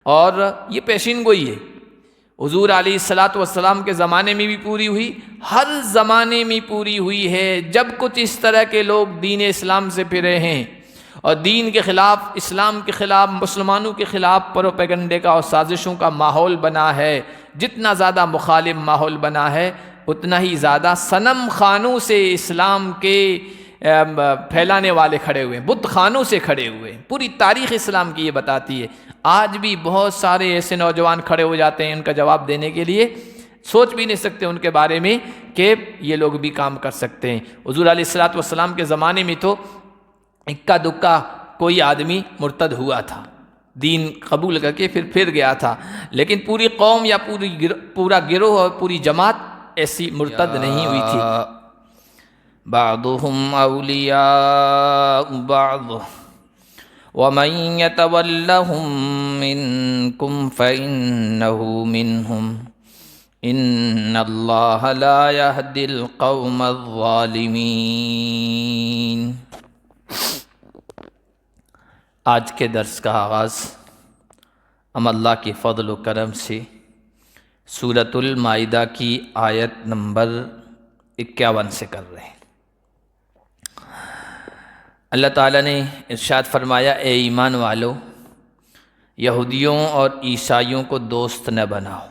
اور یہ پیشین گوئی ہے، حضور علیہ الصلاۃ والسلام کے زمانے میں بھی پوری ہوئی، ہر زمانے میں پوری ہوئی ہے۔ جب کچھ اس طرح کے لوگ دین اسلام سے پھرے ہیں اور دین کے خلاف، اسلام کے خلاف، مسلمانوں کے خلاف پروپیگنڈے کا اور سازشوں کا ماحول بنا ہے، جتنا زیادہ مخالف ماحول بنا ہے اتنا ہی زیادہ صنم خانوں سے اسلام کے پھیلانے والے کھڑے ہوئے ہیں، بت خانوں سے کھڑے ہوئے ہیں۔ پوری تاریخ اسلام کی یہ بتاتی ہے۔ آج بھی بہت سارے ایسے نوجوان کھڑے ہو جاتے ہیں ان کا جواب دینے کے لیے، سوچ بھی نہیں سکتے ان کے بارے میں کہ یہ لوگ بھی کام کر سکتے ہیں۔ حضور علیہ الصلاۃ والسلام کے زمانے میں تو اکا دکا کوئی آدمی مرتد ہوا تھا، دین قبول کر کے پھر گیا تھا، لیکن پوری قوم یا پورا گروہ اور پوری جماعت ایسی مرتد نہیں ہوئی تھی۔ بعضهم اولیاء بعض ومن يتولهم منكم فإنه منهم ان اللہ لا يهدي القوم الظالمین۔ آج کے درس کا آغاز ہم اللہ کے فضل و کرم سے سورۃ المائدہ کی آیت نمبر 51 سے کر رہے ہیں۔ اللہ تعالیٰ نے ارشاد فرمایا، اے ایمان والو، یہودیوں اور عیسائیوں کو دوست نہ بناؤ،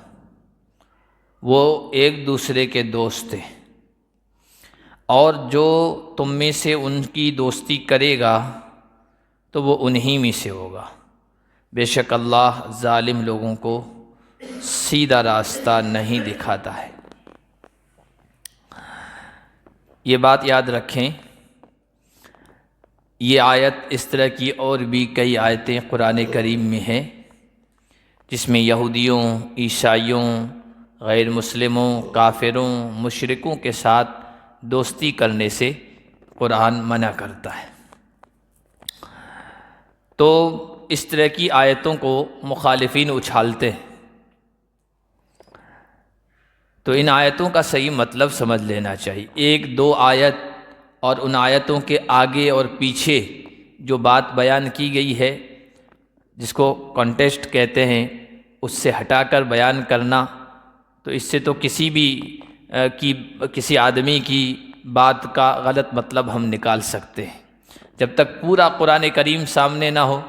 وہ ایک دوسرے کے دوست ہیں، اور جو تم میں سے ان کی دوستی کرے گا تو وہ انہی میں سے ہوگا، بے شک اللہ ظالم لوگوں کو سیدھا راستہ نہیں دکھاتا ہے۔ یہ بات یاد رکھیں، یہ آیت اس طرح کی اور بھی کئی آیتیں قرآن کریم میں ہیں جس میں یہودیوں، عیسائیوں، غیر مسلموں، کافروں، مشرکوں کے ساتھ دوستی کرنے سے قرآن منع کرتا ہے۔ تو اس طرح کی آیتوں کو مخالفین اچھالتے ہیں، تو ان آیتوں کا صحیح مطلب سمجھ لینا چاہیے۔ ایک دو آیت اور ان آیتوں کے آگے اور پیچھے جو بات بیان کی گئی ہے، جس کو کانٹیکسٹ کہتے ہیں، اس سے ہٹا کر بیان کرنا، تو اس سے تو کسی آدمی کی بات کا غلط مطلب ہم نکال سکتے ہیں۔ جب تک پورا قرآن کریم سامنے نہ ہو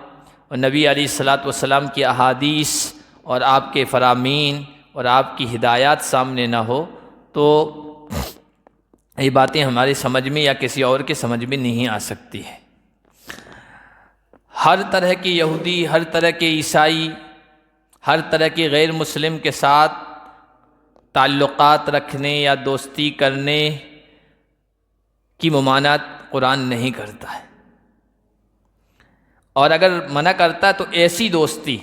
اور نبی علیہ الصلاۃ والسلام کی احادیث اور آپ کے فرامین اور آپ کی ہدایات سامنے نہ ہو تو یہ باتیں ہماری سمجھ میں یا کسی اور کے سمجھ میں نہیں آ سکتی ہے۔ ہر طرح کے یہودی، ہر طرح کے عیسائی، ہر طرح کے غیر مسلم کے ساتھ تعلقات رکھنے یا دوستی کرنے کی ممانعت قرآن نہیں کرتا ہے، اور اگر منع کرتا ہے تو ایسی دوستی،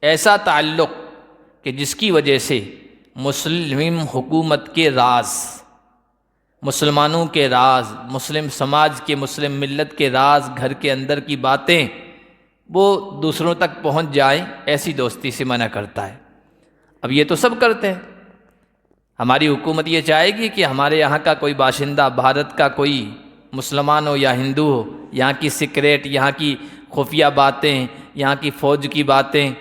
ایسا تعلق کہ جس کی وجہ سے مسلم حکومت کے راز، مسلمانوں کے راز، مسلم سماج کے، مسلم ملت کے راز، گھر کے اندر کی باتیں وہ دوسروں تک پہنچ جائیں، ایسی دوستی سے منع کرتا ہے۔ اب یہ تو سب کرتے ہیں۔ ہماری حکومت یہ چاہے گی کہ ہمارے یہاں کا کوئی باشندہ، بھارت کا کوئی مسلمان ہو یا ہندو ہو، یہاں کی سیکریٹ، یہاں کی خفیہ باتیں، یہاں کی فوج کی باتیں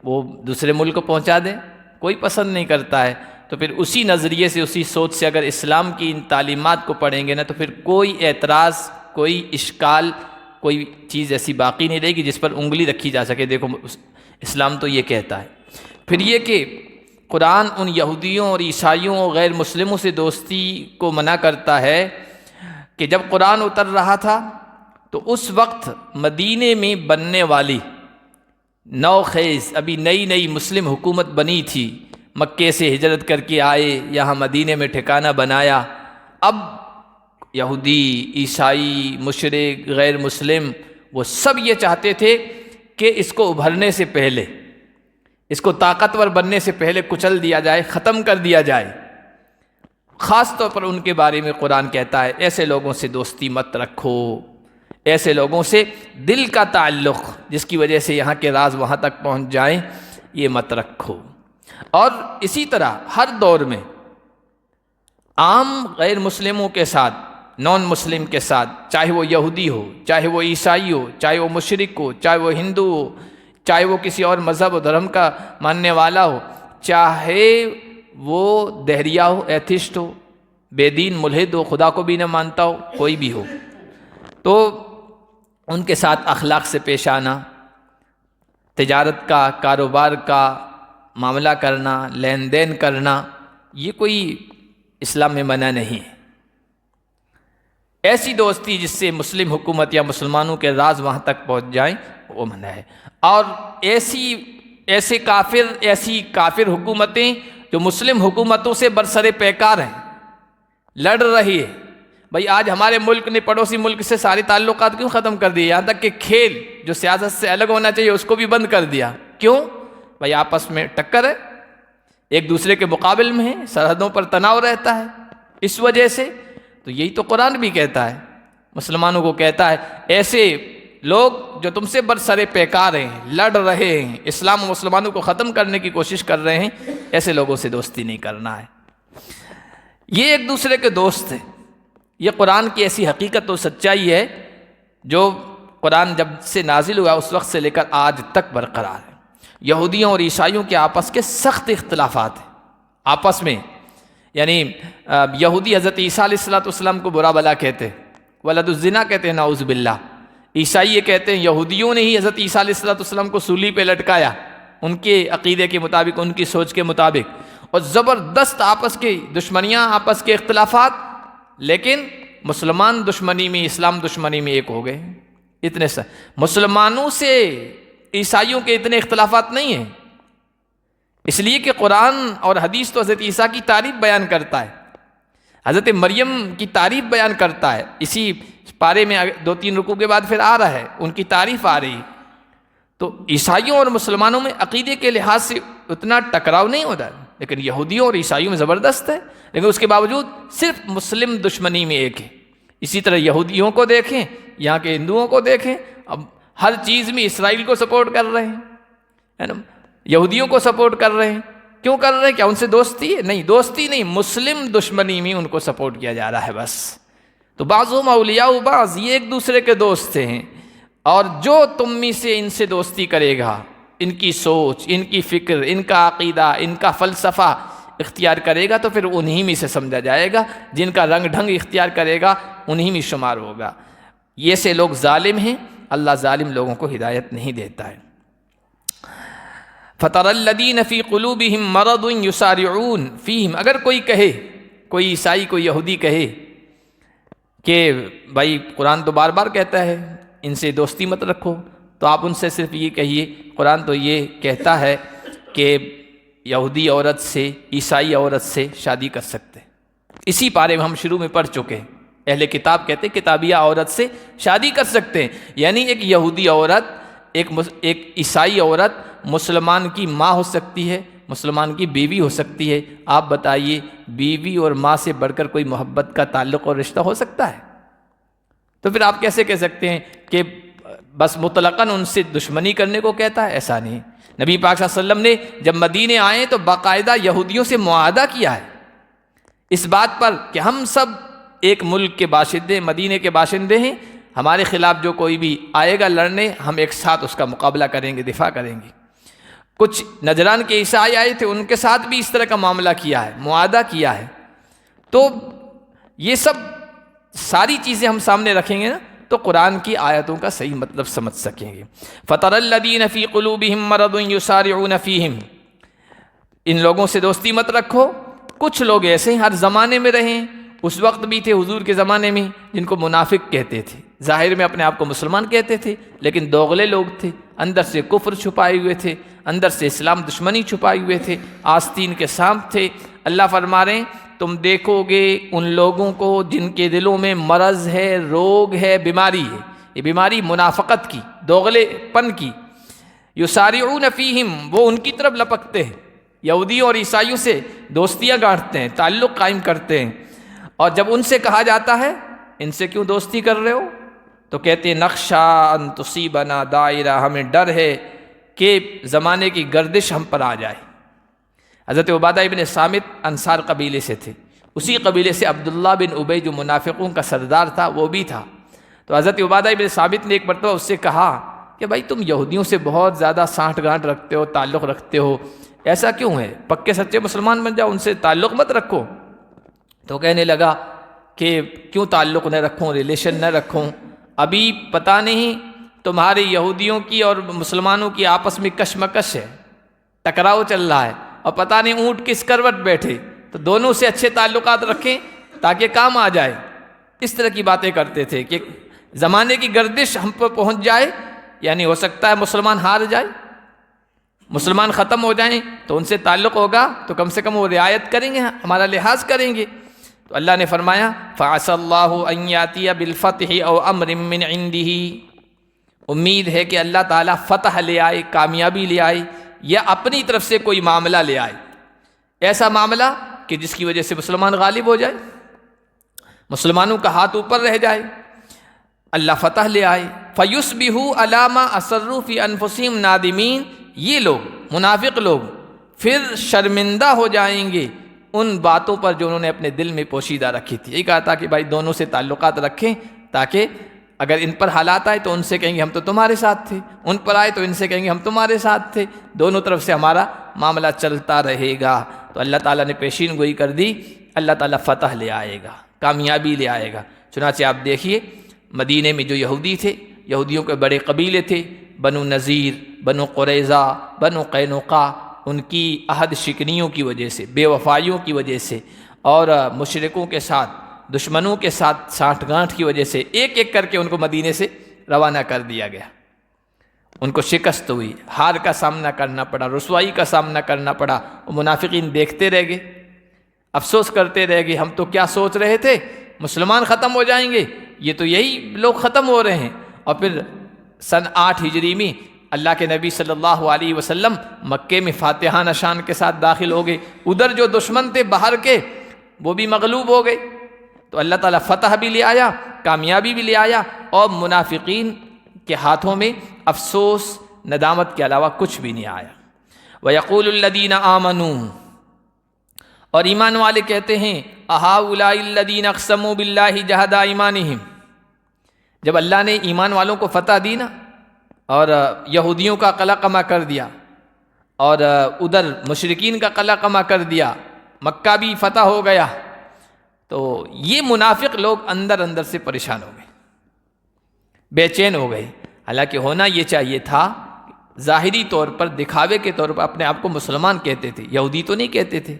وہ دوسرے ملک کو پہنچا دیں؟ کوئی پسند نہیں کرتا ہے۔ تو پھر اسی نظریے سے، اسی سوچ سے اگر اسلام کی ان تعلیمات کو پڑھیں گے نا، تو پھر کوئی اعتراض، کوئی اشکال، کوئی چیز ایسی باقی نہیں رہے گی جس پر انگلی رکھی جا سکے، دیکھو اسلام تو یہ کہتا ہے۔ پھر یہ کہ قرآن ان یہودیوں اور عیسائیوں اور غیر مسلموں سے دوستی کو منع کرتا ہے کہ جب قرآن اتر رہا تھا تو اس وقت مدینے میں بننے والی نوخیز، ابھی نئی نئی مسلم حکومت بنی تھی، مکے سے ہجرت کر کے آئے، یہاں مدینے میں ٹھکانہ بنایا۔ اب یہودی، عیسائی، مشرک، غیر مسلم، وہ سب یہ چاہتے تھے کہ اس کو ابھرنے سے پہلے، اس کو طاقتور بننے سے پہلے کچل دیا جائے، ختم کر دیا جائے۔ خاص طور پر ان کے بارے میں قرآن کہتا ہے، ایسے لوگوں سے دوستی مت رکھو، ایسے لوگوں سے دل کا تعلق جس کی وجہ سے یہاں کے راز وہاں تک پہنچ جائیں، یہ مت رکھو۔ اور اسی طرح ہر دور میں عام غیر مسلموں کے ساتھ، نان مسلم کے ساتھ، چاہے وہ یہودی ہو، چاہے وہ عیسائی ہو، چاہے وہ مشرک ہو، چاہے وہ ہندو ہو، چاہے وہ کسی اور مذہب و دھرم کا ماننے والا ہو، چاہے وہ دہریہ ہو، ایتھسٹ ہو، بے دین ملحد ہو، خدا کو بھی نہ مانتا ہو، کوئی بھی ہو، تو ان کے ساتھ اخلاق سے پیش آنا، تجارت کا، کاروبار کا معاملہ کرنا، لین دین کرنا، یہ کوئی اسلام میں منع نہیں ہے۔ ایسی دوستی جس سے مسلم حکومت یا مسلمانوں کے راز وہاں تک پہنچ جائیں، وہ منع ہے۔ اور ایسی کافر حکومتیں جو مسلم حکومتوں سے برسر پیکار ہیں، لڑ رہی ہے، بھائی آج ہمارے ملک نے پڑوسی ملک سے سارے تعلقات کیوں ختم کر دیے، یہاں تک کہ کھیل جو سیاست سے الگ ہونا چاہیے اس کو بھی بند کر دیا، کیوں؟ بھائی آپس میں ٹکر ہے، ایک دوسرے کے مقابل میں ہیں، سرحدوں پر تناؤ رہتا ہے، اس وجہ سے تو یہی تو قرآن بھی کہتا ہے، مسلمانوں کو کہتا ہے ایسے لوگ جو تم سے برسر پیکار ہیں، لڑ رہے ہیں، اسلام و مسلمانوں کو ختم کرنے کی کوشش کر رہے ہیں، ایسے لوگوں سے دوستی نہیں کرنا ہے۔ یہ ایک دوسرے کے دوست ہیں، یہ قرآن کی ایسی حقیقت و سچائی ہے جو قرآن جب سے نازل ہوا اس وقت سے لے کر آج تک برقرار ہے۔ یہودیوں اور عیسائیوں کے آپس کے سخت اختلافات ہیں آپس میں، یعنی یہودی حضرت عیسیٰ علیہ السلام کو برا بلا کہتے ہیں، ولد الزنا کہتے ہیں، نعوذ باللہ۔ عیسائی یہ کہتے ہیں یہودیوں نے ہی حضرت عیسیٰ علیہ السلام کو سولی پہ لٹکایا، ان کے عقیدے کے مطابق، ان کی سوچ کے مطابق، اور زبردست آپس کی دشمنیاں، آپس کے اختلافات، لیکن مسلمان دشمنی میں، اسلام دشمنی میں ایک ہو گئے۔ اتنے مسلمانوں سے عیسائیوں کے اتنے اختلافات نہیں ہیں، اس لیے کہ قرآن اور حدیث تو حضرت عیسیٰ کی تعریف بیان کرتا ہے، حضرت مریم کی تعریف بیان کرتا ہے، اسی پارے میں 2-3 رکوع کے بعد پھر آ رہا ہے، ان کی تعریف آ رہی۔ تو عیسائیوں اور مسلمانوں میں عقیدے کے لحاظ سے اتنا ٹکراؤ نہیں ہوتا، لیکن یہودیوں اور عیسائیوں میں زبردست ہے، لیکن اس کے باوجود صرف مسلم دشمنی میں ایک ہے۔ اسی طرح یہودیوں کو دیکھیں، یہاں کے ہندوؤں کو دیکھیں، اب ہر چیز میں اسرائیل کو سپورٹ کر رہے ہیں، ہے نا، یہودیوں کو سپورٹ کر رہے ہیں، کیوں کر رہے ہیں؟ کیا ان سے دوستی ہے؟ نہیں، دوستی نہیں، مسلم دشمنی میں ان کو سپورٹ کیا جا رہا ہے بس۔ تو بعضهم اولیاء بعض، یہ ایک دوسرے کے دوست ہیں، اور جو تم میں سے ان سے دوستی کرے گا، ان کی سوچ، ان کی فکر، ان کا عقیدہ، ان کا فلسفہ اختیار کرے گا تو پھر انہی میں سے سمجھا جائے گا، جن کا رنگ ڈھنگ اختیار کرے گا انہی میں شمار ہوگا۔ یہ سے لوگ ظالم ہیں، اللہ ظالم لوگوں کو ہدایت نہیں دیتا ہے۔ فَتَرَى الَّذِينَ فِي قُلُوبِهِم مَرَضٌ يُسَارِعُونَ فِيهِمْ، اگر کوئی کہے، کوئی عیسائی، کوئی یہودی کہے کہ بھائی قرآن تو بار بار کہتا ہے ان سے دوستی مت رکھو، تو آپ ان سے صرف یہ کہیے قرآن تو یہ کہتا ہے کہ یہودی عورت سے، عیسائی عورت سے شادی کر سکتے، اسی پارے میں ہم شروع میں پڑھ چکے ہیں، اہل کتاب کہتے ہیں کتابیہ عورت سے شادی کر سکتے ہیں، یعنی ایک یہودی عورت، ایک عیسائی عورت مسلمان کی ماں ہو سکتی ہے، مسلمان کی بیوی ہو سکتی ہے۔ آپ بتائیے بیوی اور ماں سے بڑھ کر کوئی محبت کا تعلق اور رشتہ ہو سکتا ہے؟ تو پھر آپ کیسے کہہ سکتے ہیں کہ بس مطلقاً ان سے دشمنی کرنے کو کہتا ہے؟ ایسا نہیں۔ نبی پاک صلی اللہ علیہ وسلم نے جب مدینے آئے تو باقاعدہ یہودیوں سے معاہدہ کیا ہے اس بات پر کہ ہم سب ایک ملک کے باشندے، مدینے کے باشندے ہیں، ہمارے خلاف جو کوئی بھی آئے گا لڑنے، ہم ایک ساتھ اس کا مقابلہ کریں گے، دفاع کریں گے۔ کچھ نجران کے عیسائی آئے تھے، ان کے ساتھ بھی اس طرح کا معاملہ کیا ہے، معاہدہ کیا ہے۔ تو یہ سب ساری چیزیں ہم سامنے رکھیں گے نا تو قرآن کی آیتوں کا صحیح مطلب سمجھ سکیں گے۔ فَتَرَى الَّذِينَ فِي قُلُوبِهِم مَرَضٌ يُسَارِعُونَ فِيهِمْ، ان لوگوں سے دوستی مت رکھو۔ کچھ لوگ ایسے ہر زمانے میں رہیں، اس وقت بھی تھے حضور کے زمانے میں، جن کو منافق کہتے تھے، ظاہر میں اپنے آپ کو مسلمان کہتے تھے لیکن دوغلے لوگ تھے، اندر سے کفر چھپائے ہوئے تھے، اندر سے اسلام دشمنی چھپائے ہوئے تھے، آستین کے سانپ تھے۔ اللہ فرما رہے ہیں تم دیکھو گے ان لوگوں کو جن کے دلوں میں مرض ہے، روگ ہے، بیماری ہے، یہ بیماری منافقت کی، دوغلے پن کی۔ یسارعون فیہم، وہ ان کی طرف لپکتے ہیں، یہودیوں اور عیسائیوں سے دوستیاں گاڑتے ہیں، تعلق قائم کرتے ہیں، اور جب ان سے کہا جاتا ہے ان سے کیوں دوستی کر رہے ہو تو کہتے ہیں نخشا ان تصیبنا دائرہ، ہمیں ڈر ہے کہ زمانے کی گردش ہم پر آ جائے۔ حضرت عبادہ ابن صامت انصار قبیلے سے تھے، اسی قبیلے سے عبداللہ بن ابی جو منافقوں کا سردار تھا وہ بھی تھا۔ تو حضرت عبادہ ابن صامت نے ایک مرتبہ اس سے کہا کہ بھائی تم یہودیوں سے بہت زیادہ سانٹھ گانٹھ رکھتے ہو، تعلق رکھتے ہو، ایسا کیوں ہے؟ پکے سچے مسلمان بن جاؤ، ان سے تعلق مت رکھو۔ تو کہنے لگا کہ کیوں تعلق نہ رکھوں، ریلیشن نہ رکھوں؟ ابھی پتہ نہیں تمہارے یہودیوں کی اور مسلمانوں کی آپس میں کشمکش ہے، ٹکراؤ چل رہا ہے، اور پتہ نہیں اونٹ کس کروٹ بیٹھے، تو دونوں سے اچھے تعلقات رکھیں تاکہ کام آ جائے۔ اس طرح کی باتیں کرتے تھے کہ زمانے کی گردش ہم پر پہنچ جائے، یعنی ہو سکتا ہے مسلمان ہار جائے، مسلمان ختم ہو جائیں، تو ان سے تعلق ہوگا تو کم سے کم وہ رعایت کریں گے، ہمارا لحاظ کریں گے۔ تو اللہ نے فرمایا فَعَسَى اللَّهُ أَن يَأْتِيَ بِالْفَتْحِ أَوْ أَمْرٍ مِّنْ عِنْدِهِ، امید ہے کہ اللہ تعالیٰ فتح لے آئے، کامیابی لے آئے، یا اپنی طرف سے کوئی معاملہ لے آئے، ایسا معاملہ کہ جس کی وجہ سے مسلمان غالب ہو جائے، مسلمانوں کا ہاتھ اوپر رہ جائے، اللہ فتح لے آئے۔ فَيُصْبِحُوا عَلَىٰ مَا أَسَرُّوا فِي أَنفُسِهِمْ نَادِمِينَ، یہ لوگ منافق لوگ پھر شرمندہ ہو جائیں گے ان باتوں پر جو انہوں نے اپنے دل میں پوشیدہ رکھی تھی۔ یہ کہا تھا کہ بھائی دونوں سے تعلقات رکھیں تاکہ اگر ان پر حالات آئے تو ان سے کہیں گے ہم تو تمہارے ساتھ تھے، ان پر آئے تو ان سے کہیں گے ہم تمہارے ساتھ تھے، دونوں طرف سے ہمارا معاملہ چلتا رہے گا۔ تو اللہ تعالیٰ نے پیشین گوئی کر دی، اللہ تعالیٰ فتح لے آئے گا، کامیابی لے آئے گا۔ چنانچہ آپ دیکھیے مدینے میں جو یہودی تھے، یہودیوں کے بڑے قبیلے تھے، بنو نذیر، بنو قریظہ، بنو قینقاع، ان کی عہد شکنیوں کی وجہ سے، بے وفائیوں کی وجہ سے، اور مشرکوں کے ساتھ، دشمنوں کے ساتھ سانٹھ گانٹھ کی وجہ سے ایک ایک کر کے ان کو مدینے سے روانہ کر دیا گیا۔ ان کو شکست ہوئی، ہار کا سامنا کرنا پڑا، رسوائی کا سامنا کرنا پڑا۔ وہ منافقین دیکھتے رہ گئے، افسوس کرتے رہ گئے، ہم تو کیا سوچ رہے تھے مسلمان ختم ہو جائیں گے، یہ تو یہی لوگ ختم ہو رہے ہیں۔ اور پھر سن 8 ہجری میں اللہ کے نبی صلی اللہ علیہ وسلم مکے میں فاتحہ نشان کے ساتھ داخل ہو گئے، ادھر جو دشمن تھے باہر کے وہ بھی مغلوب ہو گئے، تو اللہ تعالیٰ فتح بھی لے آیا، کامیابی بھی لے آیا، اور منافقین کے ہاتھوں میں افسوس ندامت کے علاوہ کچھ بھی نہیں آیا۔ وَيَقُولُ الَّذِينَ آمَنُوا، اور ایمان والے کہتے ہیں أَهَؤُلَاءِ الَّذِينَ أَقْسَمُوا بِاللَّهِ جَهْدَ أَيْمَانِهِمْ، جب اللہ نے ایمان والوں کو فتح دی نا، اور یہودیوں کا قلقمہ کر دیا، اور ادھر مشرکین کا قلقمہ کر دیا، مکہ بھی فتح ہو گیا، تو یہ منافق لوگ اندر اندر سے پریشان ہو گئے، بے چین ہو گئے۔ حالانکہ ہونا یہ چاہیے تھا، ظاہری طور پر دکھاوے کے طور پر اپنے آپ کو مسلمان کہتے تھے، یہودی تو نہیں کہتے تھے،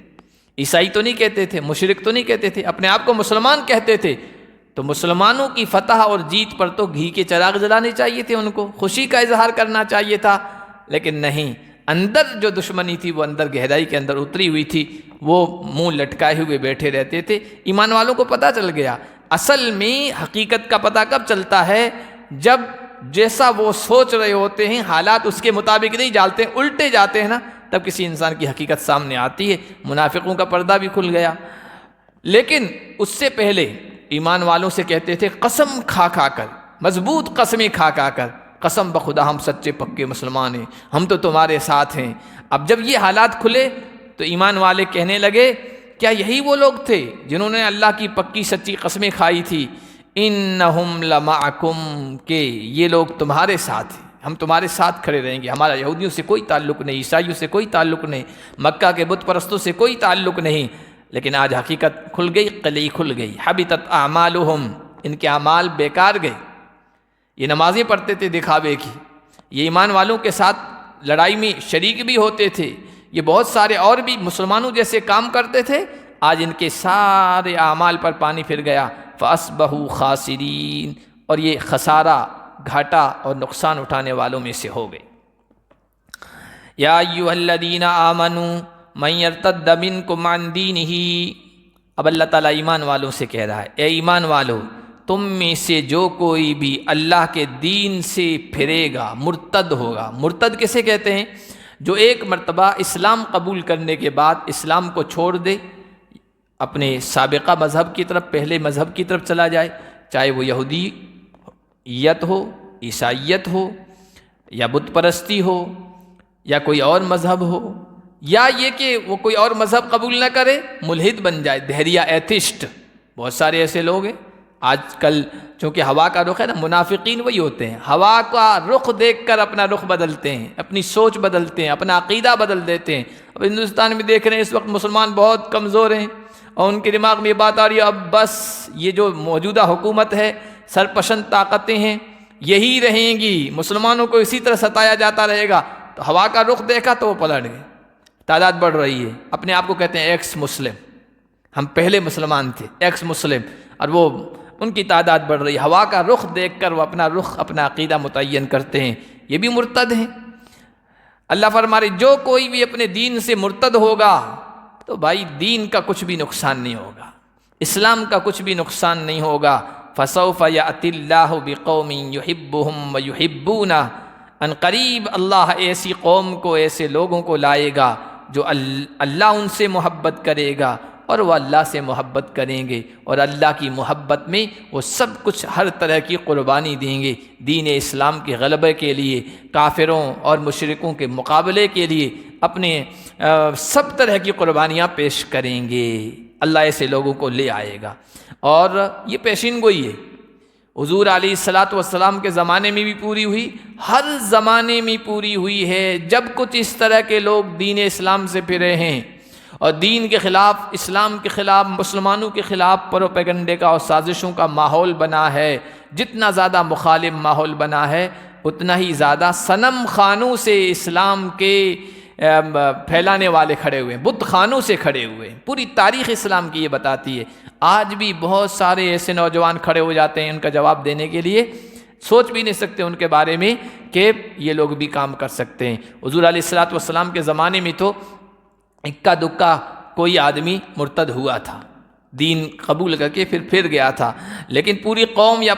عیسائی تو نہیں کہتے تھے، مشرک تو نہیں کہتے تھے، اپنے آپ کو مسلمان کہتے تھے، تو مسلمانوں کی فتح اور جیت پر تو گھی کے چراغ جلانے چاہیے تھے، ان کو خوشی کا اظہار کرنا چاہیے تھا، لیکن نہیں، اندر جو دشمنی تھی وہ اندر گہرائی کے اندر اتری ہوئی تھی، وہ منہ لٹکائے ہوئے بیٹھے رہتے تھے۔ ایمان والوں کو پتہ چل گیا، اصل میں حقیقت کا پتہ کب چلتا ہے؟ جب جیسا وہ سوچ رہے ہوتے ہیں حالات اس کے مطابق نہیں جالتے، الٹے جاتے ہیں نا، تب کسی انسان کی حقیقت سامنے آتی ہے۔ منافقوں کا پردہ بھی کھل گیا، لیکن اس سے پہلے ایمان والوں سے کہتے تھے قسم کھا کھا کر، مضبوط قسمیں کھا کھا کر، قسم بخدا ہم سچے پکے مسلمان ہیں، ہم تو تمہارے ساتھ ہیں۔ اب جب یہ حالات کھلے تو ایمان والے کہنے لگے کیا یہی وہ لوگ تھے جنہوں نے اللہ کی پکی سچی قسمیں کھائی تھی؟ انہم لمعکم، کہ یہ لوگ تمہارے ساتھ ہیں، ہم تمہارے ساتھ کھڑے رہیں گے، ہمارا یہودیوں سے کوئی تعلق نہیں، عیسائیوں سے کوئی تعلق نہیں، مکہ کے بت پرستوں سے کوئی تعلق نہیں۔ لیکن آج حقیقت کھل گئی، قلعی کھل گئی، حبطت اعمالہم، ان کے اعمال بیکار گئے۔ یہ نمازیں پڑھتے تھے دکھاوے کی، یہ ایمان والوں کے ساتھ لڑائی میں شریک بھی ہوتے تھے، یہ بہت سارے اور بھی مسلمانوں جیسے کام کرتے تھے، آج ان کے سارے اعمال پر پانی پھر گیا۔ فَأَصْبَحُوا خَاسِرِينَ، اور یہ خسارہ، گھاٹا اور نقصان اٹھانے والوں میں سے ہو گئے۔ یا ایھا الذین آمنوا من یرتد منکم عن دینہ، اب اللہ تعالیٰ ایمان والوں سے کہہ رہا ہے اے ایمان والو، تم میں سے جو کوئی بھی اللہ کے دین سے پھرے گا، مرتد ہوگا۔ مرتد کسے کہتے ہیں؟ جو ایک مرتبہ اسلام قبول کرنے کے بعد اسلام کو چھوڑ دے، اپنے سابقہ مذہب کی طرف، پہلے مذہب کی طرف چلا جائے، چاہے وہ یہودیت ہو، عیسائیت ہو، یا بت پرستی ہو، یا کوئی اور مذہب ہو، یا یہ کہ وہ کوئی اور مذہب قبول نہ کرے، ملحد بن جائے، دہریہ ایتھسٹ، بہت سارے ایسے لوگ ہیں آج کل چونکہ ہوا کا رخ ہے نا، منافقین وہی ہوتے ہیں، ہوا کا رخ دیکھ کر اپنا رخ بدلتے ہیں، اپنی سوچ بدلتے ہیں، اپنا عقیدہ بدل دیتے ہیں۔ اب ہندوستان میں دیکھ رہے ہیں اس وقت مسلمان بہت کمزور ہیں، اور ان کے دماغ میں یہ بات آ رہی ہے اب بس یہ جو موجودہ حکومت ہے، سرپشن طاقتیں ہیں، یہی رہیں گی، مسلمانوں کو اسی طرح ستایا جاتا رہے گا۔ تو ہوا کا رخ دیکھا تو وہ پلٹ گئے، تعداد بڑھ رہی ہے، اپنے آپ کو کہتے ہیں ایکس مسلم، ہم پہلے مسلمان تھے ایکس مسلم، اور وہ ان کی تعداد بڑھ رہی ہے۔ ہوا کا رخ دیکھ کر وہ اپنا رخ، اپنا عقیدہ متعین کرتے ہیں، یہ بھی مرتد ہیں۔ اللہ فرما رہے جو کوئی بھی اپنے دین سے مرتد ہوگا تو بھائی دین کا کچھ بھی نقصان نہیں ہوگا، اسلام کا کچھ بھی نقصان نہیں ہوگا۔ فَسَوْفَ يَأْتِ اللَّهُ بِقَوْمٍ يُحِبُّهُمْ وَيُحِبُّونَهُ، ان قریب اللہ ایسی قوم کو، ایسے لوگوں کو لائے گا جو اللہ ان سے محبت کرے گا اور وہ اللہ سے محبت کریں گے، اور اللہ کی محبت میں وہ سب کچھ، ہر طرح کی قربانی دیں گے دین اسلام کے غلبے کے لیے، کافروں اور مشرکوں کے مقابلے کے لیے اپنے سب طرح کی قربانیاں پیش کریں گے۔ اللہ ایسے لوگوں کو لے آئے گا، اور یہ پیشین گوئی ہے، حضور علیہ الصلاۃ والسلام کے زمانے میں بھی پوری ہوئی، ہر زمانے میں پوری ہوئی ہے۔ جب کچھ اس طرح کے لوگ دین اسلام سے پھرے ہیں اور دین کے خلاف، اسلام کے خلاف، مسلمانوں کے خلاف پروپیگنڈے کا اور سازشوں کا ماحول بنا ہے، جتنا زیادہ مخالف ماحول بنا ہے اتنا ہی زیادہ صنم خانوں سے اسلام کے پھیلانے والے کھڑے ہوئے ہیں، بت خانوں سے کھڑے ہوئے ہیں۔ پوری تاریخ اسلام کی یہ بتاتی ہے۔ آج بھی بہت سارے ایسے نوجوان کھڑے ہو جاتے ہیں ان کا جواب دینے کے لیے، سوچ بھی نہیں سکتے ان کے بارے میں کہ یہ لوگ بھی کام کر سکتے ہیں۔ حضور علیہ الصلاۃ والسلام کے زمانے میں تو اکا دکا کوئی آدمی مرتد ہوا تھا، دین قبول کر کے پھر گیا تھا، لیکن پوری قوم یا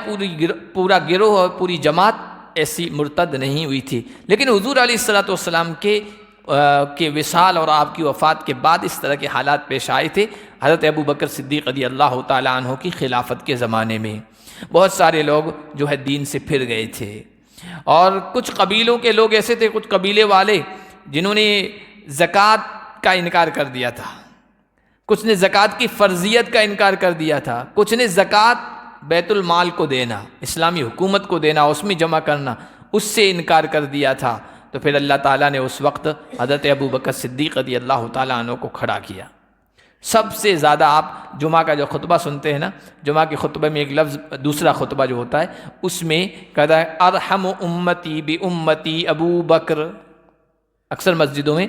پورا گروہ اور پوری جماعت ایسی مرتد نہیں ہوئی تھی۔ لیکن حضور علیہ الصلاۃ والسلام کے وصال اور آپ کی وفات کے بعد اس طرح کے حالات پیش آئے تھے۔ حضرت ابو بکر صدیق رضی اللہ تعالیٰ عنہ کی خلافت کے زمانے میں بہت سارے لوگ جو ہے دین سے پھر گئے تھے، اور کچھ قبیلوں کے لوگ ایسے تھے، کچھ قبیلے والے جنہوں نے زکوٰۃ کا انکار کر دیا تھا، کچھ نے زکوٰۃ کی فرضیت کا انکار کر دیا تھا، کچھ نے زکوٰۃ بیت المال کو دینا، اسلامی حکومت کو دینا، اس میں جمع کرنا، اس سے انکار کر دیا تھا۔ تو پھر اللہ تعالیٰ نے اس وقت حضرت ابو بکر صدیق رضی اللہ تعالیٰ عنہ کو کھڑا کیا۔ سب سے زیادہ آپ جمعہ کا جو خطبہ سنتے ہیں نا، جمعہ کے خطبے میں ایک لفظ، دوسرا خطبہ جو ہوتا ہے اس میں کہتا ہے ارحم امتی بامتی ابو بکر، اکثر مسجدوں میں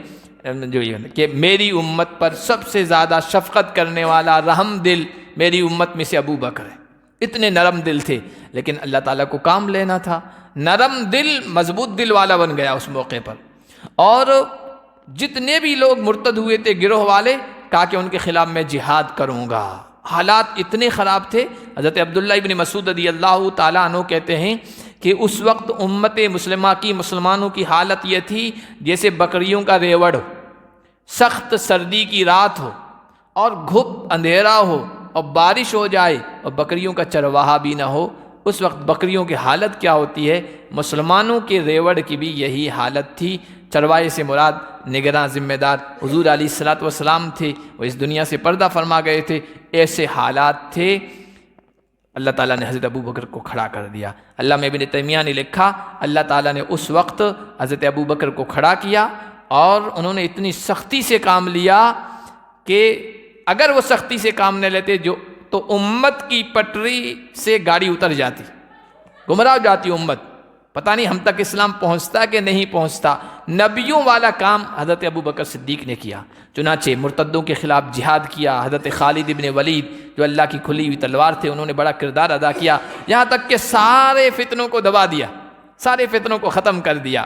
جو یہ کہ میری امت پر سب سے زیادہ شفقت کرنے والا، رحم دل میری امت میں سے ابو بکر ہے۔ اتنے نرم دل تھے، لیکن اللہ تعالیٰ کو کام لینا تھا، نرم دل مضبوط دل والا بن گیا اس موقع پر۔ اور جتنے بھی لوگ مرتد ہوئے تھے گروہ والے، کہا کہ ان کے خلاف میں جہاد کروں گا۔ حالات اتنے خراب تھے، حضرت عبداللہ ابن مسعود رضی اللہ تعالیٰ عنہ کہتے ہیں کہ اس وقت امت مسلمہ کی، مسلمانوں کی حالت یہ تھی جیسے بکریوں کا ریوڑ ہو، سخت سردی کی رات ہو اور گھپ اندھیرا ہو اور بارش ہو جائے اور بکریوں کا چرواہا بھی نہ ہو۔ اس وقت بکریوں کی حالت کیا ہوتی ہے، مسلمانوں کے ریوڑ کی بھی یہی حالت تھی۔ چرواہے سے مراد نگراں ذمہ دار حضور علیہ الصلاۃ والسلام تھے، وہ اس دنیا سے پردہ فرما گئے تھے۔ ایسے حالات تھے، اللہ تعالیٰ نے حضرت ابو بکر کو کھڑا کر دیا۔ علامہ ابن تیمیہ نے لکھا اللہ تعالیٰ نے اس وقت حضرت ابو بکر کو کھڑا کیا، اور انہوں نے اتنی سختی سے کام لیا کہ اگر وہ سختی سے کام نہ لیتے تو امت کی پٹری سے گاڑی اتر جاتی، گمراہ ہو جاتی امت، پتہ نہیں ہم تک اسلام پہنچتا کہ نہیں پہنچتا۔ نبیوں والا کام حضرت ابو بکر صدیق نے کیا، چنانچہ مرتدوں کے خلاف جہاد کیا۔ حضرت خالد ابن ولید جو اللہ کی کھلی ہوئی تلوار تھے، انہوں نے بڑا کردار ادا کیا، یہاں تک کہ سارے فتنوں کو دبا دیا، سارے فتنوں کو ختم کر دیا۔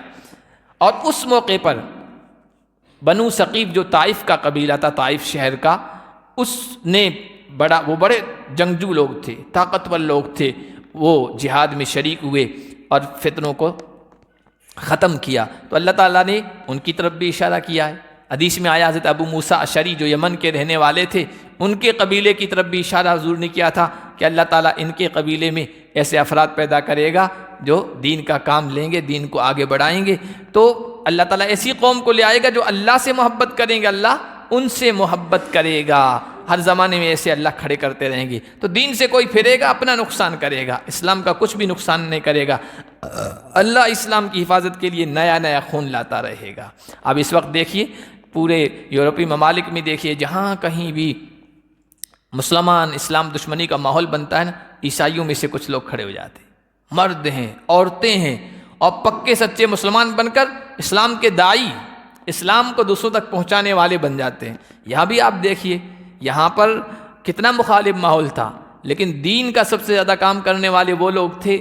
اور اس موقع پر بنو ثقیف جو طائف کا قبیلہ تھا، طائف شہر کا، اس نے وہ بڑے جنگجو لوگ تھے، طاقتور لوگ تھے، وہ جہاد میں شریک ہوئے اور فتنوں کو ختم کیا۔ تو اللہ تعالیٰ نے ان کی طرف بھی اشارہ کیا ہے۔ حدیث میں آیا حضرت ابو موسیٰ اشعری جو یمن کے رہنے والے تھے، ان کے قبیلے کی طرف بھی اشارہ حضور نے کیا تھا کہ اللہ تعالیٰ ان کے قبیلے میں ایسے افراد پیدا کرے گا جو دین کا کام لیں گے، دین کو آگے بڑھائیں گے۔ تو اللہ تعالیٰ ایسی قوم کو لے آئے گا جو اللہ سے محبت کریں گے، اللہ ان سے محبت کرے گا۔ ہر زمانے میں ایسے اللہ کھڑے کرتے رہیں گے، تو دین سے کوئی پھرے گا اپنا نقصان کرے گا، اسلام کا کچھ بھی نقصان نہیں کرے گا۔ اللہ اسلام کی حفاظت کے لیے نیا نیا خون لاتا رہے گا۔ اب اس وقت دیکھیے پورے یورپی ممالک میں دیکھیے، جہاں کہیں بھی مسلمان اسلام دشمنی کا ماحول بنتا ہے نا، عیسائیوں میں سے کچھ لوگ کھڑے ہو جاتے ہیں، مرد ہیں، عورتیں ہیں، اور پکے سچے مسلمان بن کر اسلام کے داعی، اسلام کو دوسروں تک پہنچانے والے بن جاتے ہیں۔ یہاں بھی آپ دیکھیے، یہاں پر کتنا مخالف ماحول تھا، لیکن دین کا سب سے زیادہ کام کرنے والے وہ لوگ تھے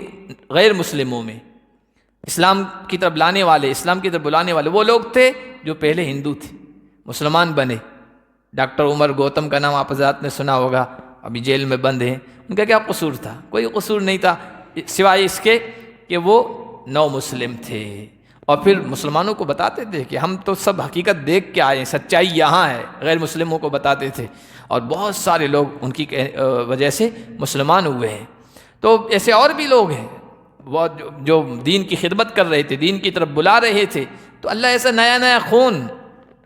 غیر مسلموں میں، اسلام کی طرف لانے والے، اسلام کی طرف بلانے والے وہ لوگ تھے جو پہلے ہندو تھے، مسلمان بنے۔ ڈاکٹر عمر گوتم کا نام آپ حضرات نے سنا ہوگا، ابھی جیل میں بند ہیں۔ ان کا کیا قصور تھا؟ کوئی قصور نہیں تھا سوائے اس کے کہ وہ نو مسلم تھے، اور پھر مسلمانوں کو بتاتے تھے کہ ہم تو سب حقیقت دیکھ کے آئے ہیں، سچائی یہاں ہے، غیر مسلموں کو بتاتے تھے، اور بہت سارے لوگ ان کی وجہ سے مسلمان ہوئے ہیں۔ تو ایسے اور بھی لوگ ہیں وہ جو دین کی خدمت کر رہے تھے، دین کی طرف بلا رہے تھے، تو اللہ ایسا نیا نیا خون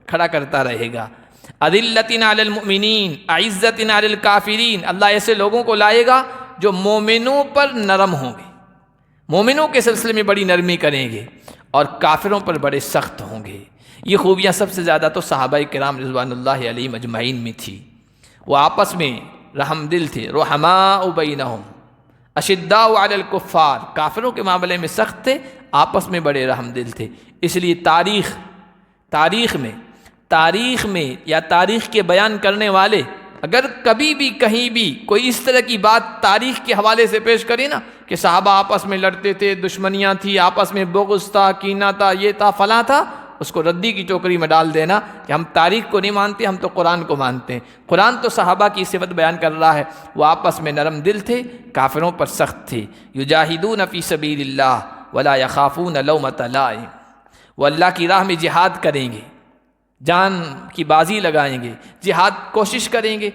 کھڑا کرتا رہے گا۔ اذلۃ علی المؤمنین اعزۃ علی الکافرین، اللہ ایسے لوگوں کو لائے گا جو مومنوں پر نرم ہوں گے، مومنوں کے سلسلے میں بڑی نرمی کریں گے، اور کافروں پر بڑے سخت ہوں گے۔ یہ خوبیاں سب سے زیادہ تو صحابہ کرام رضوان اللہ علیہم اجمعین میں تھی۔ وہ آپس میں رحم دل تھے، رحماء بینہم اشداء علی الکفار، کافروں کے معاملے میں سخت تھے، آپس میں بڑے رحم دل تھے۔ اس لیے تاریخ میں یا تاریخ کے بیان کرنے والے اگر کبھی بھی کہیں بھی کوئی اس طرح کی بات تاریخ کے حوالے سے پیش کرے نا کہ صحابہ آپس میں لڑتے تھے، دشمنیاں تھی، آپس میں بغض تھا، کینہ تھا، یہ تھا، فلاں تھا، اس کو ردی کی ٹوکری میں ڈال دینا کہ ہم تاریخ کو نہیں مانتے، ہم تو قرآن کو مانتے ہیں۔ قرآن تو صحابہ کی صفت بیان کر رہا ہے، وہ آپس میں نرم دل تھے، کافروں پر سخت تھے۔ یجاہدون فی سبیل اللہ ولا یخافون لومۃ لائم، وہ اللہ کی راہ میں جہاد کریں گے، جان کی بازی لگائیں گے، جہاد کوشش کریں گے،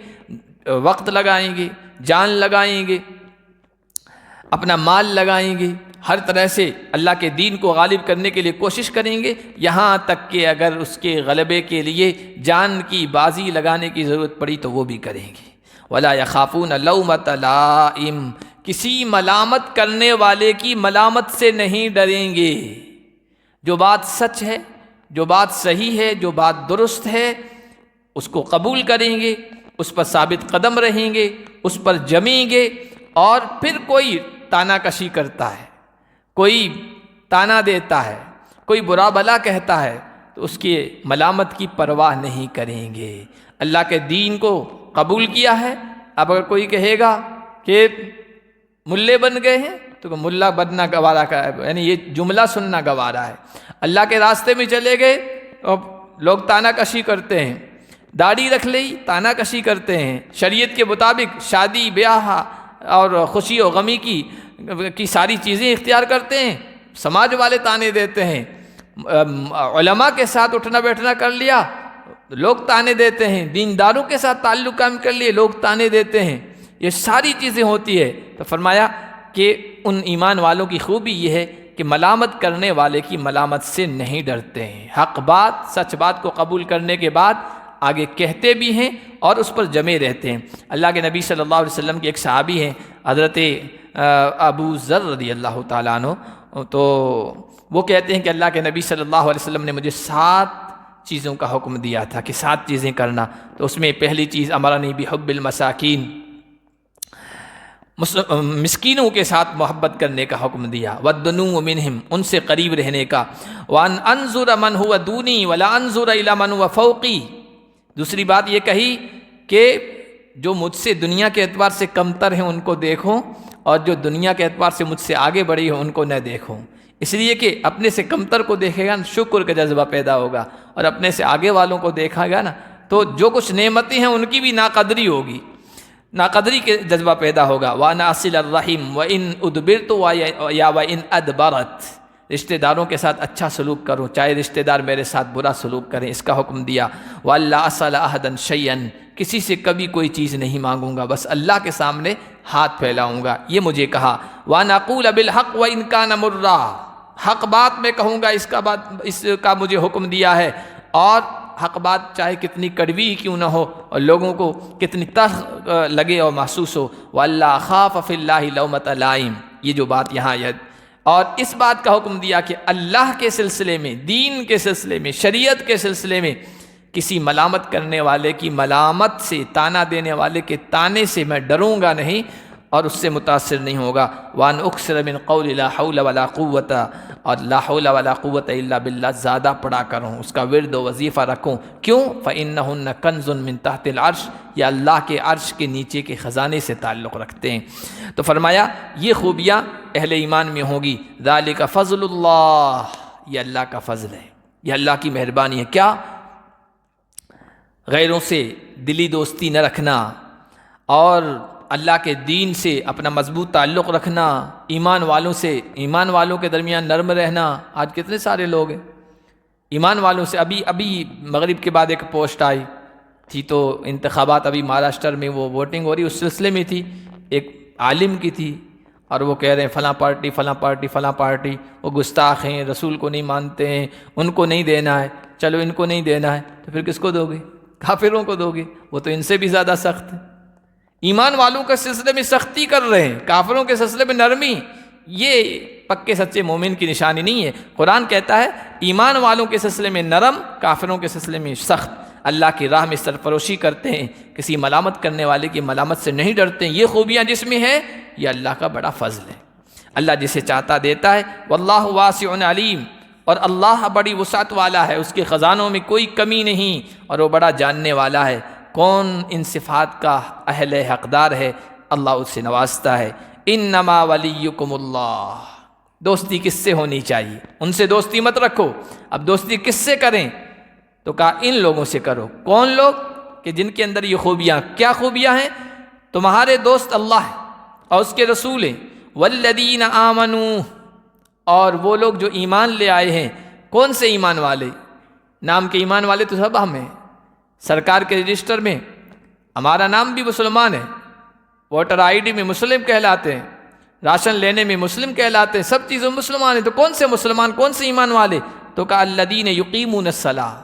وقت لگائیں گے، جان لگائیں گے، اپنا مال لگائیں گے، ہر طرح سے اللہ کے دین کو غالب کرنے کے لیے کوشش کریں گے، یہاں تک کہ اگر اس کے غلبے کے لیے جان کی بازی لگانے کی ضرورت پڑی تو وہ بھی کریں گے۔ ولا یخافون لومۃ لائم، کسی ملامت کرنے والے کی ملامت سے نہیں ڈریں گے۔ جو بات سچ ہے، جو بات صحیح ہے، جو بات درست ہے، اس کو قبول کریں گے، اس پر ثابت قدم رہیں گے، اس پر جمیں گے۔ اور پھر کوئی تانا کشی کرتا ہے، کوئی تانا دیتا ہے، کوئی برا بھلا کہتا ہے، تو اس کی ملامت کی پرواہ نہیں کریں گے۔ اللہ کے دین کو قبول کیا ہے، اب اگر کوئی کہے گا کہ ملے بن گئے ہیں تو ملا بننا گوارا کا ہے، یعنی یہ جملہ سننا گوارا ہے۔ اللہ کے راستے میں چلے گئے اور لوگ تانا کشی کرتے ہیں، داڑھی رکھ لی تانا کشی کرتے ہیں، شریعت کے مطابق شادی بیاہ اور خوشی و غمی کی ساری چیزیں اختیار کرتے ہیں، سماج والے تانے دیتے ہیں، علماء کے ساتھ اٹھنا بیٹھنا کر لیا لوگ تانے دیتے ہیں، دینداروں کے ساتھ تعلق قائم کر لیے لوگ تانے دیتے ہیں، یہ ساری چیزیں ہوتی ہے۔ تو فرمایا کہ ان ایمان والوں کی خوبی یہ ہے کہ ملامت کرنے والے کی ملامت سے نہیں ڈرتے ہیں، حق بات سچ بات کو قبول کرنے کے بعد آگے کہتے بھی ہیں اور اس پر جمے رہتے ہیں۔ اللہ کے نبی صلی اللہ علیہ وسلم کے ایک صحابی ہیں حضرت ابو ذر رضی اللہ تعالیٰ عنہ، تو وہ کہتے ہیں کہ اللہ کے نبی صلی اللہ علیہ وسلم نے مجھے 7 چیزوں کا حکم دیا تھا کہ 7 چیزیں کرنا، تو اس میں پہلی چیز امرنی بحب المساکین، مسکینوں کے ساتھ محبت کرنے کا حکم دیا، والدنو منہم، ان سے قریب رہنے کا، وان انظر من هو دونی ولا انظر الی من هو فوقی، دوسری بات یہ کہی کہ جو مجھ سے دنیا کے اعتبار سے کمتر ہیں ان کو دیکھوں، اور جو دنیا کے اعتبار سے مجھ سے آگے بڑھی ہوں ان کو نہ دیکھوں، اس لیے کہ اپنے سے کمتر کو دیکھے گا شکر کا جذبہ پیدا ہوگا، اور اپنے سے آگے والوں کو دیکھا گا نا تو جو کچھ نعمتیں ہیں ان کی بھی ناقدری ہوگی، ناقدری کے جذبہ پیدا ہوگا۔ وَأَنَا أَصِلَ الرَّحِيمُ وَإِنْ أُدْبِرْتُ یا وَإِنْ أَدْبَرَتْ، رشتہ داروں کے ساتھ اچھا سلوک کروں چاہے رشتہ دار میرے ساتھ برا سلوک کریں، اس کا حکم دیا۔ وَأَلَّا أَسْأَلَ أَحَدًا شَيْئًا، کسی سے کبھی کوئی چیز نہیں مانگوں گا، بس اللہ کے سامنے ہاتھ پھیلاؤں گا، یہ مجھے کہا۔ وَأَنْ أَقُولَ بِالْحَقِّ وَإِنْ كَانَ مُرًّا، حق بات میں کہوں گا، اس کا مجھے حکم دیا ہے، اور حق بات چاہے کتنی کڑوی کیوں نہ ہو اور لوگوں کو کتنی تلخ لگے اور محسوس ہو، وَأَلَّا خَافَ فِي اللَّهِ لَوْمَةَ لَائِمٍ، یہ جو بات یہاں اور اس بات کا حکم دیا کہ اللہ کے سلسلے میں، دین کے سلسلے میں، شریعت کے سلسلے میں کسی ملامت کرنے والے کی ملامت سے، تانا دینے والے کے تانے سے میں ڈروں گا نہیں اور اس سے متاثر نہیں ہوگا۔ وَأَنْ أُكْثِرَ مِنْ قَوْلِ لَا حَوْلَ وَلَا قُوَّةَ، اور لا حول ولا قوت الا باللہ زیادہ پڑھا کروں، اس کا ورد و وظیفہ رکھوں۔ کیوں؟ فَإِنَّهُنَّ كَنْزٌ مِّن تَحْتِ الْعَرْشِ، یہ اللہ کے عرش کے نیچے کے خزانے سے تعلق رکھتے ہیں۔ تو فرمایا یہ خوبیاں اہل ایمان میں ہوگی۔ ذَلِكَ فَضْلُ اللَّهِ، یہ اللہ کا فضل ہے، یہ اللہ کی مہربانی ہے۔ کیا؟ غیروں سے دلی دوستی نہ رکھنا اور اللہ کے دین سے اپنا مضبوط تعلق رکھنا، ایمان والوں کے درمیان نرم رہنا۔ آج کتنے سارے لوگ ہیں ایمان والوں سے، ابھی مغرب کے بعد ایک پوسٹ آئی تھی، تو انتخابات ابھی مہاراشٹر میں وہ ووٹنگ ہو رہی، اس سلسلے میں تھی، ایک عالم کی تھی، اور وہ کہہ رہے ہیں فلاں پارٹی فلاں پارٹی فلاں پارٹی وہ گستاخ ہیں، رسول کو نہیں مانتے ہیں، ان کو نہیں دینا ہے۔ چلو ان کو نہیں دینا ہے تو پھر کس کو دو گے؟ کافروں کو دو گے، وہ تو ان سے بھی زیادہ سخت ہے۔ ایمان والوں کے سلسلے میں سختی کر رہے ہیں، کافروں کے سلسلے میں نرمی، یہ پکے سچے مومن کی نشانی نہیں ہے۔ قرآن کہتا ہے ایمان والوں کے سلسلے میں نرم، کافروں کے سلسلے میں سخت، اللہ کی راہ میں سرفروشی کرتے ہیں، کسی ملامت کرنے والے کی ملامت سے نہیں ڈرتے ہیں۔ یہ خوبیاں جس میں ہیں یہ اللہ کا بڑا فضل ہے، اللہ جسے چاہتا دیتا ہے۔ واللہ واسع علیم، اور اللہ بڑی وسعت والا ہے، اس کے خزانوں میں کوئی کمی نہیں، اور وہ بڑا جاننے والا ہے۔ کون ان صفات کا اہل حقدار ہے؟ اللہ اس سے نوازتا ہے۔ انما ولیکم اللہ، دوستی کس سے ہونی چاہیے؟ ان سے دوستی مت رکھو۔ اب دوستی کس سے کریں؟ تو کہا ان لوگوں سے کرو۔ کون لوگ؟ کہ جن کے اندر یہ خوبیاں، کیا خوبیاں ہیں؟ تمہارے دوست اللہ ہے اور اس کے رسول ہیں۔ والذین آمنوا، اور وہ لوگ جو ایمان لے آئے ہیں۔ کون سے ایمان والے؟ نام کے ایمان والے تو سب ہم ہیں، سرکار کے رجسٹر میں ہمارا نام بھی مسلمان ہے، ووٹر آئی ڈی میں مسلم کہلاتے ہیں، راشن لینے میں مسلم کہلاتے ہیں، سب چیزوں مسلمان ہیں۔ تو کون سے مسلمان، کون سے ایمان والے؟ تو کہا الذین یقیمون الصلاۃ،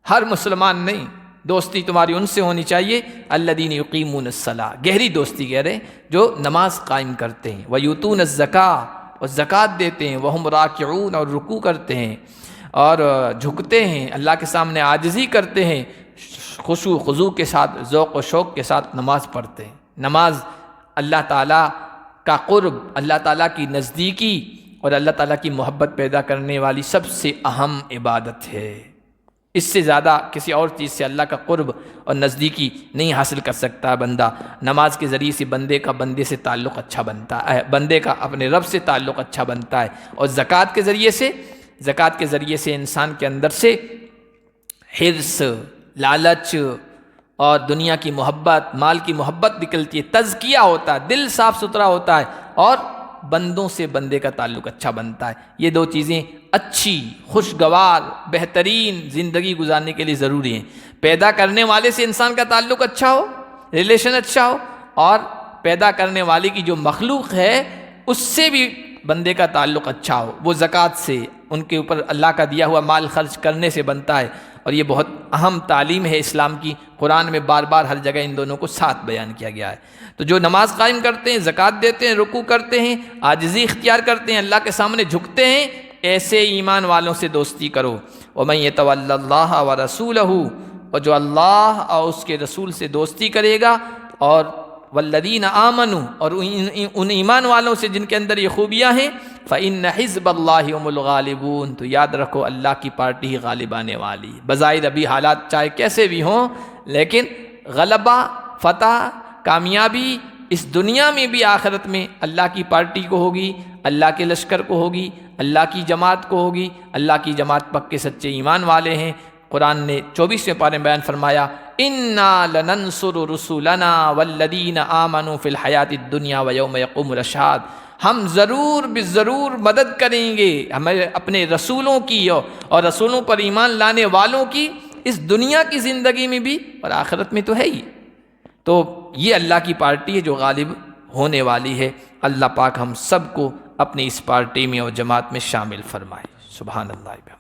ہر مسلمان نہیں، دوستی تمہاری ان سے ہونی چاہیے الذین یقیمون الصلاۃ، گہری دوستی کہہ رہے ہیں جو نماز قائم کرتے ہیں، ویؤتون الزکاۃ، اور زکوٰۃ دیتے ہیں، وہم راکعون، اور رکوع کرتے ہیں اور جھکتے ہیں، اللہ کے سامنے عاجزی کرتے ہیں، خشوع خضوع کے ساتھ، ذوق و شوق کے ساتھ نماز پڑھتے ہیں۔ نماز اللہ تعالیٰ کا قرب، اللہ تعالیٰ کی نزدیکی اور اللہ تعالیٰ کی محبت پیدا کرنے والی سب سے اہم عبادت ہے۔ اس سے زیادہ کسی اور چیز سے اللہ کا قرب اور نزدیکی نہیں حاصل کر سکتا بندہ۔ نماز کے ذریعے سے بندے سے تعلق اچھا بنتا ہے، بندے کا اپنے رب سے تعلق اچھا بنتا ہے، اور زکوٰۃ کے ذریعے سے انسان کے اندر سے حرص، لالچ اور دنیا کی محبت، مال کی محبت نکلتی ہے، تزکیہ ہوتا ہے، دل صاف ستھرا ہوتا ہے، اور بندوں سے بندے کا تعلق اچھا بنتا ہے۔ یہ دو چیزیں اچھی، خوشگوار، بہترین زندگی گزارنے کے لیے ضروری ہیں۔ پیدا کرنے والے سے انسان کا تعلق اچھا ہو، ریلیشن اچھا ہو، اور پیدا کرنے والے کی جو مخلوق ہے اس سے بھی بندے کا تعلق اچھا ہو۔ وہ زکوٰۃ سے، ان کے اوپر اللہ کا دیا ہوا مال خرچ کرنے سے بنتا ہے، اور یہ بہت اہم تعلیم ہے اسلام کی۔ قرآن میں بار بار ہر جگہ ان دونوں کو ساتھ بیان کیا گیا ہے۔ تو جو نماز قائم کرتے ہیں، زکوٰۃ دیتے ہیں، رکوع کرتے ہیں، عاجزی اختیار کرتے ہیں، اللہ کے سامنے جھکتے ہیں، ایسے ایمان والوں سے دوستی کرو۔ وَمَن يَتَوَلَّ اللَّهَ وَرَسُولَهُ، اور جو اللہ اور اس کے رسول سے دوستی کرے گا، اور والذین آمنوا، اور ان ایمان والوں سے جن کے اندر یہ خوبیاں ہیں، فإن حزب اللہ هم الغالبون، تو یاد رکھو اللہ کی پارٹی ہی غالب آنے والی۔ بظاہر ابھی حالات چاہے کیسے بھی ہوں، لیکن غلبہ، فتح، کامیابی اس دنیا میں بھی آخرت میں اللہ کی پارٹی کو ہوگی، اللہ کے لشکر کو ہوگی، اللہ کی جماعت کو ہوگی۔ اللہ کی جماعت پکے سچے ایمان والے ہیں۔ قرآن نے 24ویں پارے میں بیان فرمایا اِنَّا لَنَنْصُرُ رُسُولَنَا وَالَّذِينَ آمَنُوا فِي الْحَيَاةِ الدُّنْيَا وَيَوْمَ يَقُومُ الْأَشْهَادُ، ہم ضرور بضرور مدد کریں گے ہمیں اپنے رسولوں کی اور رسولوں پر ایمان لانے والوں کی، اس دنیا کی زندگی میں بھی اور آخرت میں تو ہے ہی۔ تو یہ اللہ کی پارٹی ہے جو غالب ہونے والی ہے۔ اللہ پاک ہم سب کو اپنی اس پارٹی میں اور جماعت میں شامل فرمائے۔ سبحان اللہ بحمدہ۔